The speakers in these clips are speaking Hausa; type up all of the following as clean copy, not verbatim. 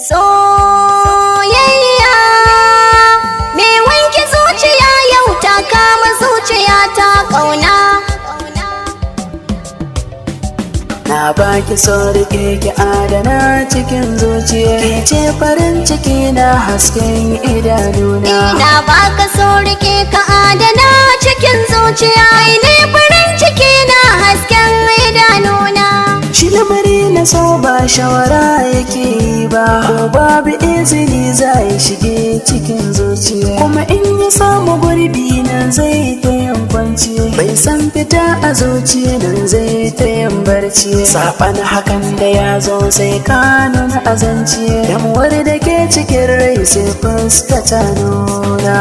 Soyayya me wanke zuciya yau ta kama zuciya ta ƙauna. Na baki so rike ki adana cikin zuciya, ke ce farin ciki na hasken idanuna. Ina baka so rike ka adana cikin zuciya, ne farin ciki na hasken idanuna. Shi lamari na so ba shawara yake yi ba, ko babu izini za ya shige cikin zuciya, kuma in ya samu gurbi nan zai ta yin kwanci, bai san fita a zuciya nan zai ta yin barci. Saɓan hakan da ya zo sai ka nuna azanci, damuwar da ke cikin rai sai fuskata nuna.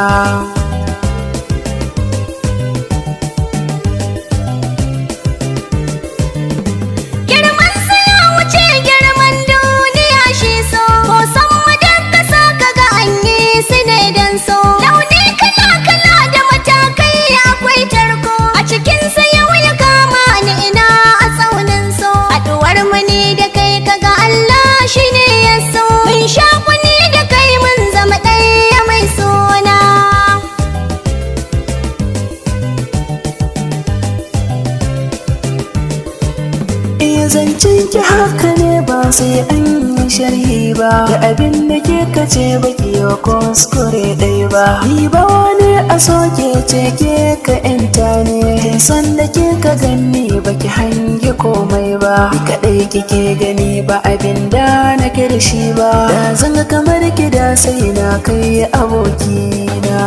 Zancen ki haka ne ba sai an yi sharhi ba, da abin da ke kace baki yau kuskure ɗaya ba. Ni ba wani a soke ce ke ka yanta ne, san da ke ka gani baki hangi komai ba. Ni kaɗai kike gani ba abin da nake da shi ba, da zanga kamar ki da sai na kai abokina.